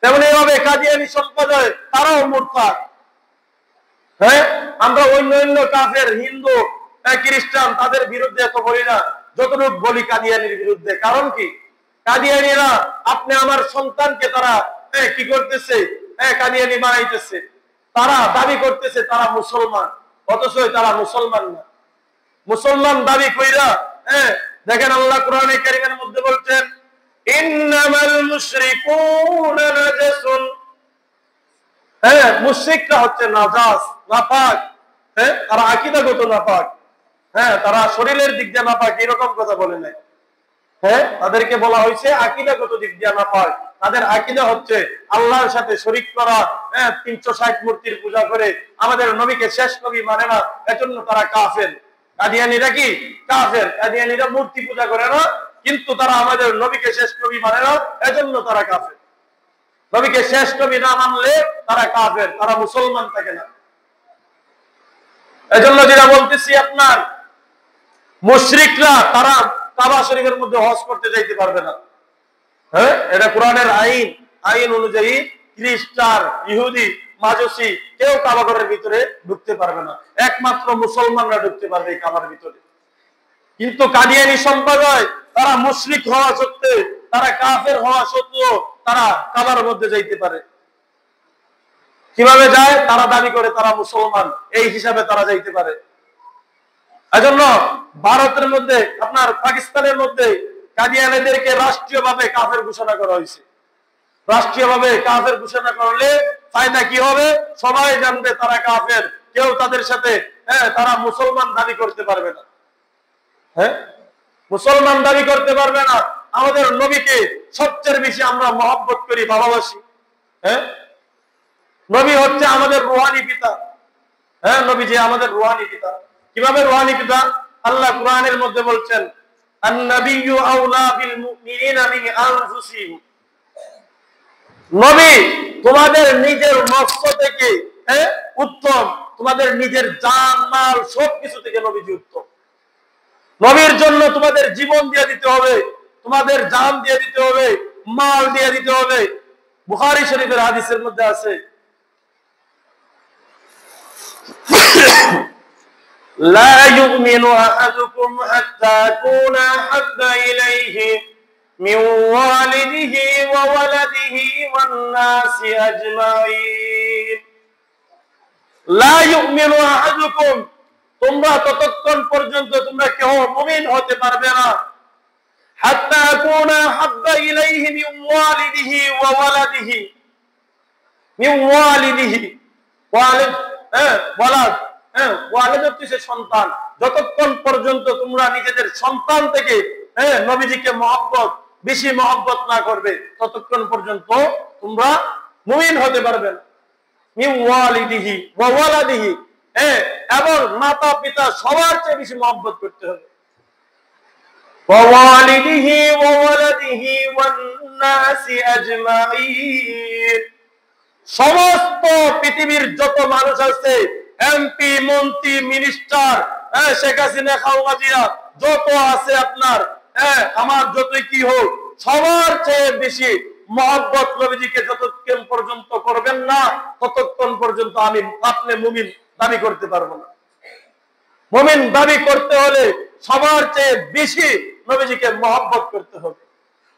[SPEAKER 1] তেমনি ভাবে কাদিয়ানী সম্প্রদায়, তারাও মুরতাদ। আমরা অন্য কাফের, হিন্দু, খ্রিস্টান, তাদের বিরুদ্ধে এত বলি না যতটুকু বলি কাদিয়ানীর বিরুদ্ধে। কারণ কি? কাদিয়ানীরা আপনি আমার সন্তানকে তারা কি করতেছে? কাদিয়ানী বানাইতেছে। তারা দাবি করতেছে তারা মুসলমান, অথচ তারা মুসলমান না। মুসলমান দাবি কইরা দেখেন আল্লাহ কোরআনে কারীমের মধ্যে বলছেন ইন্নামাল মুশরিকুনা নাজাসুন। হ্যাঁ, মুশরিকরা হচ্ছে নাজাস, নাপাক। হ্যাঁ, তারা আকীদাগত নাপাক। হ্যাঁ, তারা শরীরের দিক দিয়ে নাপাক, এরকম কথা বলে নাই। হ্যাঁ, তাদেরকে বলা হয়েছে আকীদাগত দিক দিয়ে নাপাক। তাদের আকীদা হচ্ছে আল্লাহর সাথে শরীক করা। হ্যাঁ, 360 মূর্তির পূজা করে, আমাদের নবীকে শেষ নবী মানে না, এজন্য তারা কাফের। কাদিয়ানীরা কি কাফের? কাদিয়ানীরা মূর্তি পূজা করে না, কিন্তু তারা আমাদের নবীকে শেষ নবী মানে না, এজন্য তারা কাফের। নবীকে শেষ নবী না মানলে তারা কাফের, তারা মুসলমান থাকে না। এজন্য যেটা বলতেছি, আপনার মুশরিকরা তারা কাবা শরীফের মধ্যে হজ করতে যাইতে পারবে না। হ্যাঁ, এটা কোরআনের আইন। আইন অনুযায়ী খ্রিস্টান, ইহুদি, মাজুসি কেউ কাবা ঘরের ভিতরে ঢুকতে পারবে না, একমাত্র মুসলমানরা ঢুকতে পারবে এই কাবার ভিতরে। কিন্তু কাদিয়ানী সম্প্রদায় তারা মুশরিক হওয়া সত্ত্বেও, তারা কাফের হওয়া সত্ত্বেও তারা কাবার মধ্যে যাইতে পারে। কিভাবে যায়? তারা দাবি করে তারা মুসলমান, এই হিসাবে তারা যাইতে পারে। এজন্য ভারতের মধ্যে, আপনার পাকিস্তানের মধ্যে কাদিয়ানীদেরকে রাষ্ট্রীয়ভাবে কাফের ঘোষণা করা হয়েছে। রাষ্ট্রীয়ভাবে কাফের ঘোষণা করলে ফায়দা কি হবে? সবাই জানবে তারা কাফের, কেউ তাদের সাথে তারা মুসলমান দাবি করতে পারবে না। হ্যাঁ, মুসলমান দাবি করতে পারবে না। আমাদের নবীকে সবচেয়ে বেশি আমরা মহব্বত করি, ভালোবাসি। হ্যাঁ, নবী হচ্ছে আমাদের রুহানি পিতা। হ্যাঁ, নবী যে আমাদের রুহানি পিতা। কিভাবে রুহানি পিতা? আল্লাহ কোরআনের মধ্যে বলছেন আন-নাবিয়্যু আওলা বিল মুমিনিনা মিন আনফুসিহিম। নবী তোমাদের নিজের নফস থেকে উত্তম, তোমাদের নিজের জান মাল সবকিছু থেকে নবীজি উত্তম। নবীর জন্য তোমাদের জীবন দিয়ে দিতে হবে, তোমাদের জান দিয়ে দিতে হবে, মাল দিয়ে দিতে হবে। বুখারী শরীফের হাদিসের মধ্যে আছে لا يؤمن أحدكم حتى أكون أحب إليه من والده وولده والناس أجمعين لا يؤمن أحدكم তোমরা ততক্ষণ পর্যন্ত তোমরা কেউ মুমিন হতে পারবে না হাত্তা আকুনা হাব্বা ইলাইহি মিন ওয়ালিদিহি ওয়া ওয়ালাদিহি মিন ওয়ালিদিহি ওয়ালিদ ওয়ালাদ ওয়ালিদ হচ্ছে সন্তান। যতক্ষণ পর্যন্ত তোমরা নিজেদের সন্তান থেকে নবীজিকে মহব্বত, বেশি মহব্বত না করবে, ততক্ষণ পর্যন্ত তোমরা মুমিন হতে পারবে না। মিন ওয়ালিদিহি ওয়া ওয়ালাদিহি, এবং মাতা পিতা সবার চেয়ে বেশি মহব্বত করতে হবে। ওয়া ওয়ালিদিহি ওয়া ওয়ালাদিহি ওয়ান নাসি আজমাইন, সমস্ত পৃথিবীর যত মানুষ আছে, এমপি, মন্ত্রী, মিনিস্টার, শেখ হাসিনা, খালেদা জিয়া, যত আছে আপনার, আমার যতই কি হোক, সবার চেয়ে বেশি মহব্বত নবীজিকে যতক্ষণ পর্যন্ত করবেন না, ততক্ষণ পর্যন্ত আমি আপনি মুমিন দাবি করতে পারবো না। মুমিন দাবি করতে হলে সবার চেয়ে বেশি নবীজিকে মহব্বত করতে হবে।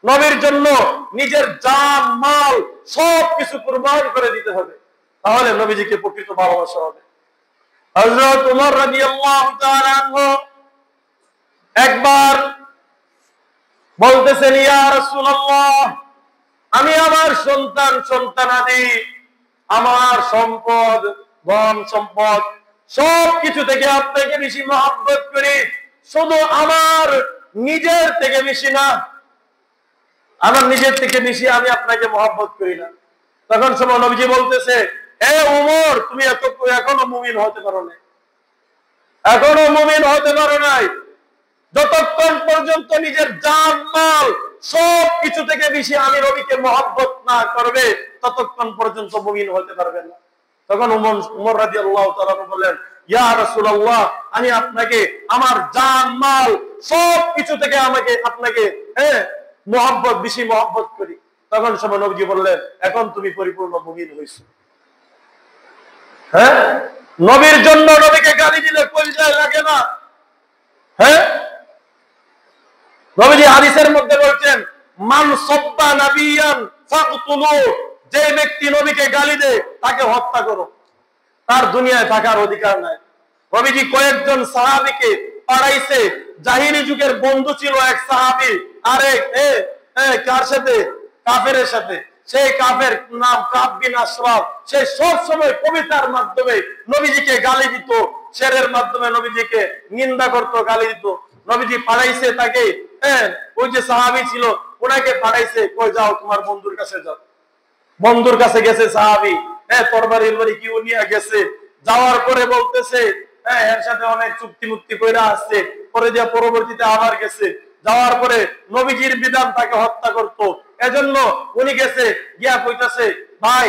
[SPEAKER 1] নবীর জন্য নিজের জান মাল সবকিছু কুরবান করে দিতে হবে, তাহলে নবীজিকে প্রকৃত ভালোবাসা হবে। হযরত ওমর রাদিয়াল্লাহু তাআলা আনহু একবার বলতেছেন, ইয়া রাসূলুল্লাহ, আমি আমার সন্তানাদি, আমার সম্পদ, ধন সম্পদ সবকিছু থেকে আপনাকে বেশি মহব্বত করি, শুধু আমার নিজের থেকে বেশি না, আমার নিজের থেকে বেশি আমি আপনাকে মহব্বত করি না। তখন সময় নবীজি বলতেছে, হে ওমর, তুমি এখনো মুমিন হতে পারো নাই, এখনো মুমিন হতে পারো নাই। যতক্ষণ পর্যন্ত নিজের জান মাল সবকিছু থেকে বেশি আমি নবীকে মহব্বত না করবে, ততক্ষণ পর্যন্ত মুমিন হতে পারবে না। তখন ওমর রাদিয়াল্লাহু তাআলা বললেন, ইয়া রাসূলুল্লাহ, আমি আপনাকে আমার জান মাল সবকিছু থেকে আপনাকে মহব্বত, বেশি মহব্বত করি। তখন সময় নবীজি বললেন, এখন তুমি পরিপূর্ণ মুমিন হইছো। হ্যাঁ, নবীর জন্য নবীকে গালি দিলে কলিজায় লাগে না? হ্যাঁ, নবীজি হাদিসের মধ্যে বলছেন, মান সাব্বা নাবিয়ান ফাকতুলু, যে ব্যক্তি নবীকে গালি দেয় তাকে হত্যা করো, তার দুনিয়ায় থাকার অধিকার নাই। নবীজি কয়েকজন সাহাবীকে পাঠাইছে জাহিলি যুগের বন্ধু ছিল এক সাহাবী, আরেক কার সাথে? কাফেরের সাথে। সেই কাফের নাম কাব বিন আশরাফ। সে সব সময় কবিতার মাধ্যমে নবীজিকে গালি দিত, শেরের মাধ্যমে নবীজিকে নিন্দা করত, গালি দিত। নবীজি পাঠাইছে তাকে, ওই যে সাহাবী ছিল ওনাকে পাঠাইছে, কই যাও তোমার বন্ধুর কাছে যাও। বন্ধুর কাছে গেছে সাহাবী, তরবারি কি নিয়ে গেছে। যাওয়ার পরে বলতেছে এর সাথে অনেক চুক্তি মুক্তি কইরা আসছে, পরে যে পরবর্তীতে আবার গেছে। যাওয়ার পরে নবীজির বিধান তাকে হত্যা করত, এজন্য উনি গেছে, গিয়া কইতাছে ভাই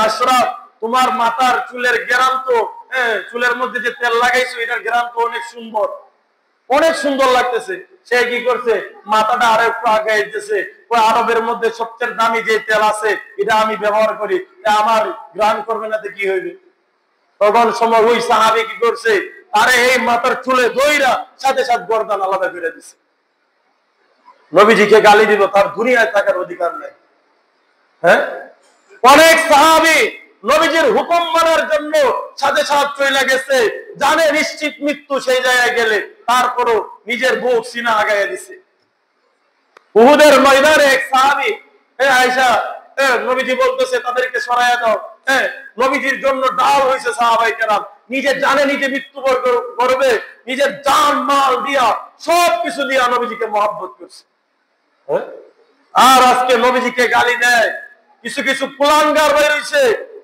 [SPEAKER 1] আশরাফ তোমার মাথার চুলের গ্রাম তো, চুলের মধ্যে যে তেল লাগাইছো এটার গ্রাম তো অনেক সুন্দর, অনেক সুন্দর লাগতেছে। সে কি করছে, মাথাটা আরো একটু আগাই দিতেছে, ওই আরবের মধ্যে সবচেয়ে দামি যে তেল আছে এটা আমি ব্যবহার করি, আমার গ্রাম করবে না তো কি হইবে। তখন সময় ওই সাহাবী কি করছে, আরে এই মাথার চুলে দইরা সাথে সাথে গর্দান আলাদা করে দিছে। নবীজিকে গালি দিল, তার দুনিয়ায় থাকার অধিকার নাই। অনেক সাহাবী নবীজির হুকুম মানার জন্য সাথে সাথে চলে গেছে, জানে নিশ্চিত মৃত্যু সেই জায়গায় গেলে, তারপরও নিজের বুক সিনা আগাইয়া দিছে। উহুদের ময়দানে এক সাহাবী, আয়েশা, নবীজি বলতেছে তাদেরকে সরাইয়া দাও। নবীজির জন্য ডাল হয়েছে সাহাবায়ে কেরাম, নিজের জানে নিজে মৃত্যুবরণ করবে, নিজের জান মাল দিয়া সবকিছু দিয়া নবীজিকে মহব্বত করছে। আর আজকে নবীজিকে গালি দেয় কিছু কিছু কুলাঙ্গার বেরিয়েছে,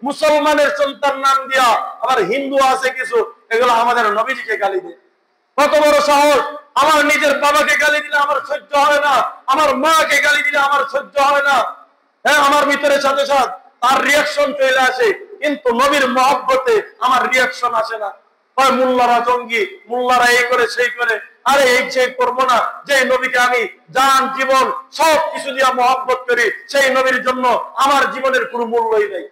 [SPEAKER 1] মুসলমানের সন্তান নাম দিয়া, আবার হিন্দু আছে কিছু, এগুলো আমাদের নবীজিকে গালি দেয়। কত বড় সাহস! আমার নিজের বাবাকে গালি দিলে আমার সহ্য হয় না, আমার মাকে গালি দিলে আমার সহ্য হয় না। আমার ভিতরে সাথে সাথে তার রিয়াকশন চলে আসে, কিন্তু নবীর মহব্বতে আমার রিয়াকশন আসে না। মোল্লারা জঙ্গি, মোল্লারা এই করে সেই করে, আরে এই সেই করবো না। যে নবীকে আমি জান জীবন সব কিছু দিয়ে মহব্বত করি, সেই নবীর জন্য আমার জীবনের কোনো মূল্যই নেই।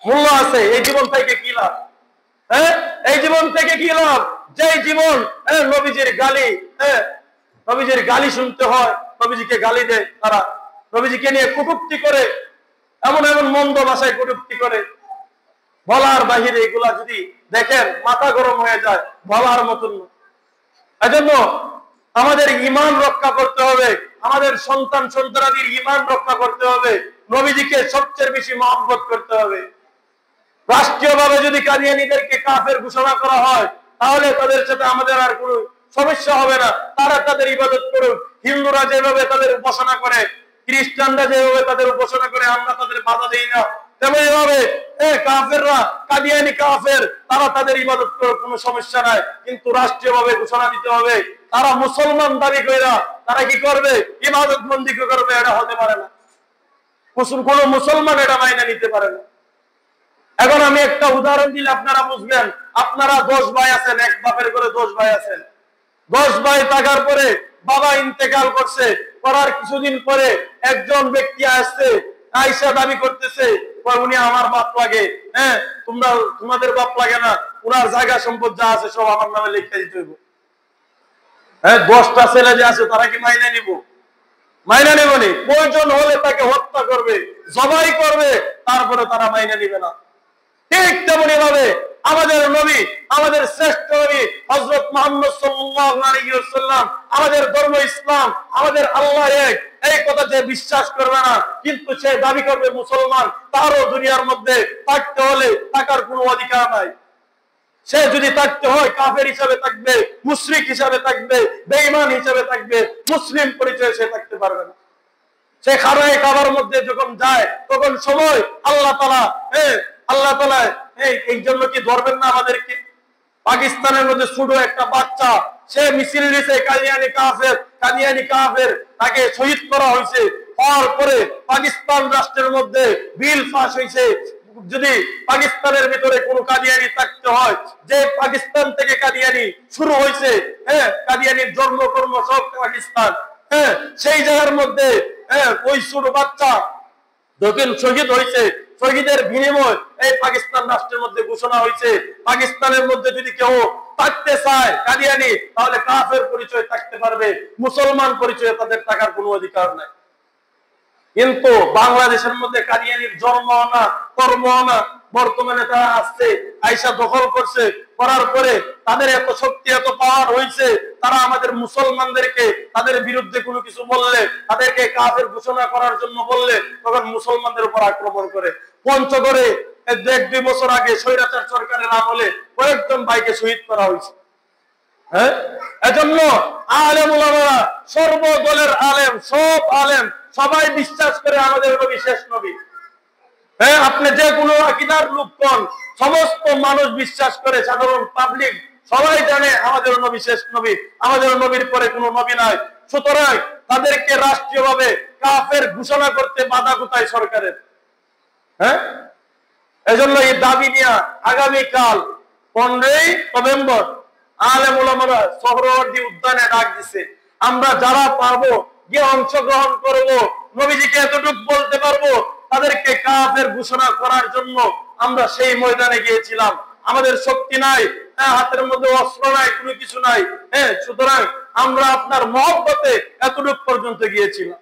[SPEAKER 1] মূল্য আছে, এই জীবন থেকে কি লাভ? এই জীবন থেকে কি লাভ? যে জীবন নবীজির গালি, নবীজির গালি শুনতে হয়, নবীজিকে গালি দেয় তারা, নবীজিকে নিয়ে কটূক্তি করে, এমন এমন মন্দ ভাষায় কটূক্তি করে, বলার বাহিরে এগুলা যদি দেখেন মাথা গরম হয়ে যায়, বলার মতন। এজন্য আমাদের ঈমান রক্ষা করতে হবে, আমাদের সন্তান সন্তানাদির ঈমান রক্ষা করতে হবে, নবীজিকে সবচেয়ে বেশি মহব্বত করতে হবে। রাষ্ট্রীয়ভাবে যদি কাদিয়ানীদেরকে কাফের ঘোষণা করা হয়, তাহলে তাদের সাথে আমাদের আর কোনো সমস্যা হবে না। তারা তাদের ইবাদত করুক, হিন্দুরা যেভাবে তাদের উপাসনা করে, খ্রিস্টানরা যেভাবে তাদের উপাসনা করে, আমরা তাদের বাধা দিই না। তেমনি ভাবে কাফেররা, কাদিয়ানী কাফের, তারা তাদের ইবাদত করুক, কোনো সমস্যা নাই। কিন্তু রাষ্ট্রীয়ভাবে ঘোষণা দিতে হবে তারা মুসলমান দাবি কইরা তারা কি করবে, ইবাদত বন্দি করবে, এটা হতে পারে না। কোন মুসলমান এটা মাইনে নিতে পারে না। এখন আমি একটা উদাহরণ দিলে আপনারা বুঝবেন। আপনারা 10 ভাই আছেন, এক বাপের করে 10 ভাই আছেন। 10 ভাই থাকার পরে বাবা ইন্তেকাল করছে, করার কিছুদিন পরে একজন ব্যক্তি আসছে, আয়েশা দাবি করতেছে উনি আমার বাপ লাগে। তোমরা তোমাদের বাপ লাগে না, উনার জায়গা সম্পদ যা আছে সব আমার নামে লিখে দিতে হইব। 10টা ছেলে যে আছে তারা কি মাইনে নিব? মাইনে নেব নি। প্রয়োজন হলে তাকে হত্যা করবে, জবাই করবে, তারপরে তারা মাইনে নিবে না। ঠিক তেমনি ভাবে আমাদের নবী, আমাদের শ্রেষ্ঠ নবী হযরত মুহাম্মদ সাল্লাল্লাহু আলাইহি ওয়াসাল্লাম, আমাদের ধর্ম ইসলাম, আমাদের আল্লাহ এক, এই কথা যে বিশ্বাস করবে না, কিন্তু সে দাবি করবে মুসলমান, তারও দুনিয়ার মধ্যে থাকতে হলে থাকার কোনো অধিকার নাই। সে যদি থাকতে হয় কাফের হিসাবে থাকবে, মুশরিক হিসাবে থাকবে, বেঈমান হিসাবে থাকবে, মুসলিম পরিচয়ে সে থাকতে পারবে না। সে খারায় কাবার মধ্যে যখন যায় তখন সময় আল্লাহ তাআলা এই জন্য কি ধরবেন না আমাদেরকে? পাকিস্তানের মধ্যে ছোট একটা বাচ্চা, সে মিছিল দিয়েছে কাদিয়ানী কাফের, তাকে শহীদ করা হয়েছে। হওয়ার পরে পাকিস্তান রাষ্ট্রের মধ্যে বিল পাস হয়েছে, যদি পাকিস্তানের ভিতরে কোনো কাদিয়ানী থাকতে হয়, যে পাকিস্তান থেকে কাদিয়ানী শুরু হয়েছে, কাদিয়ানীর জন্মকর্ম সব পাকিস্তান, সেই জায়গার মধ্যে ওই ছোট বাচ্চা যখন শহীদ হয়েছে, শহীদের বিনিময় এই পাকিস্তান রাষ্ট্রের মধ্যে ঘোষণা হয়েছে পাকিস্তানের মধ্যে যদি কেউ থাকতে চায় কাদিয়ানী, তাহলে কাফের পরিচয় থাকতে পারবে, মুসলমান পরিচয়ে তাদের থাকার কোনো অধিকার নাই। কিন্তু বাংলাদেশের মধ্যে কাদিয়ানীর জন্ম না, কর্ম না, বর্তমানে তারা আসছে, আইসা দখল করছে, করার পরে তাদের এত শক্তি এত পাওয়ার হয়েছে, তারা আমাদের মুসলমানদেরকে তাদের বিরুদ্ধে কোনো কিছু বললে, তাদেরকে কাফের ঘোষণা করার জন্য বললে, তখন মুসলমানদের উপর আক্রমণ করে। পঞ্চগড়ে 1-2 বছর আগে স্বৈরাচার সরকারের আমলে কয়েকজন ভাইকে শহীদ করা হয়েছে। হ্যাঁ, এজন্য আলেম উলামারা, সর্বদলের আলেম, সব আলেম সবাই বিশ্বাস করে আমাদের নবী শেষ নবী। হ্যাঁ, আপনি যে কোনো আকীদার লোক কোন, সমস্ত মানুষ বিশ্বাস করে, সাধারণ পাবলিক সবাই জানে আমাদের নবী শেষ নবী, আমাদের নবীর পরে কোনো নবী নাই। সুতরাং তাদেরকে রাষ্ট্রীয়ভাবে কাফের ঘোষণা করতে বাধা কোথায় সরকারের? হ্যাঁ, এজন্য এই দাবি নিয়ে আগামীকাল 15ই নভেম্বর আলেম উলামারা সোহরাওয়ার্দী উদ্যানে ডাক দিছে। আমরা যারা পারবো গিয়ে অংশগ্রহণ করব, নবীজিকে এতটুকু বলতে পারবো, তাদেরকে কাফের ঘোষণা করার জন্য আমরা সেই ময়দানে গিয়েছিলাম। আমাদের শক্তি নাই, হাতের মধ্যে অস্ত্র নাই, কোনো কিছু নাই। হ্যাঁ, সুতরাং আমরা আপনার মহব্বতে এতটুকু পর্যন্ত গিয়েছিলাম।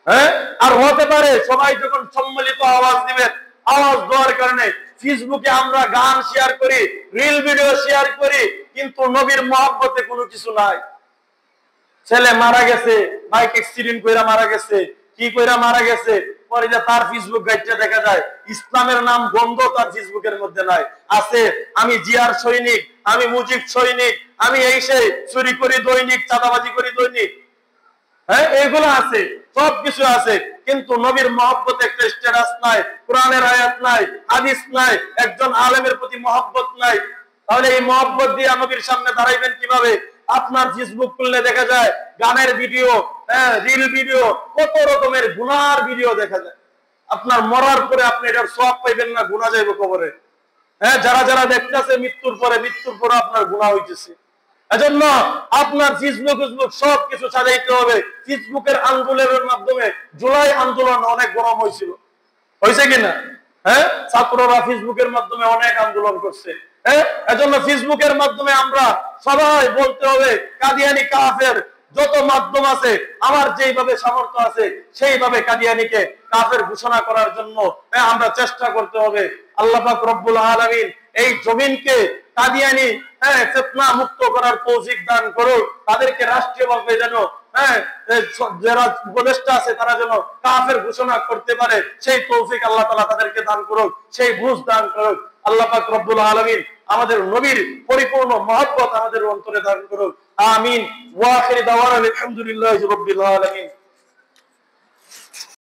[SPEAKER 1] হ্যাঁ, আর হতে পারে সবাই যখন সম্মিলিত আওয়াজ দিবেন, আওয়াজ দেওয়ার কারণে ফেসবুকে আমরা গান শেয়ার করি, রিল ভিডিও শেয়ার করি, কিন্তু নবীর মহব্বতে কোনো কিছু নাই। ছেলে মারা গেছে, বাইক অ্যাক্সিডেন্ট কইরা মারা গেছে, কি কইরা মারা গেছে, পরে যে তার ফেসবুক গাইতে দেখা যায় ইসলামের নাম গন্ধ তার ফেসবুকের মধ্যে নাই। আছে আমি জিয়ার সৈনিক, আমি মুজিব সৈনিক, আমি এই সেই চুরি করি দৈনিক, চাঁদাবাজি করি দৈনিক। হ্যাঁ, এগুলো আছে, সবকিছু আছে, কিন্তু নবীর মহব্বতে একটা স্ট্যাটাস নাই, কোরআনের আয়াত নাই, হাদিস নাই, একজন আলেমের প্রতি মহব্বত নাই। তাহলে এই মহব্বত দিয়ে নবীর সামনে দাঁড়াইবেন কিভাবে? আপনার ফেসবুক খুললে দেখা যায় গানের ভিডিও, রিল ভিডিও, কত রকমের গুনার ভিডিও দেখা যায়। আপনার মরার পরে আপনি এটার সওয়াব পাইবেন না, গুনাহ যাইবে কবরে। হ্যাঁ, যারা যারা দেখতেছে মৃত্যুর পরে আপনার গুনাহ হইতেছে। এজন্য আপনার ফেসবুক সবকিছু সাজাইতে হবে। ফেসবুকের আন্দোলনের মাধ্যমে জুলাই আন্দোলন অনেক গরম হয়েছিল, হয়েছে কিনা? হ্যাঁ, ছাত্ররা ফেসবুকের মাধ্যমে অনেক আন্দোলন করছে। হ্যাঁ, এজন্য ফেসবুকের মাধ্যমে আমরা সবাই বলতে হবে কাদিয়ানি কাফের। যত মাধ্যম আছে, আমার যেইভাবে সামর্থ্য আছে সেইভাবে কাদিয়ানিকে কাফের ঘোষণা করার জন্য আমরা চেষ্টা করতে হবে। আল্লাহ পাক রব্বুল আলামিন এই জমিনকে কাদিয়ানি ফিতনা মুক্ত করার তৌফিক দান করুন। তাদেরকে রাষ্ট্রীয়ভাবে যেন যারা উপদেষ্টা আছে তারা যেন কাফের ঘোষণা করতে পারে, সেই তৌফিক আল্লাহ তাআলা তাদেরকে দান করুক, সেই বুঝ দান করুক। আল্লাহ পাক রব্বুল আলামিন আমাদের নবীর পরিপূর্ণ মহব্বত আমাদের অন্তরে দান করুক। আমিন। ওয়া আখিরু দাওয়ানা আলহামদুলিল্লাহি রাব্বিল আলামিন।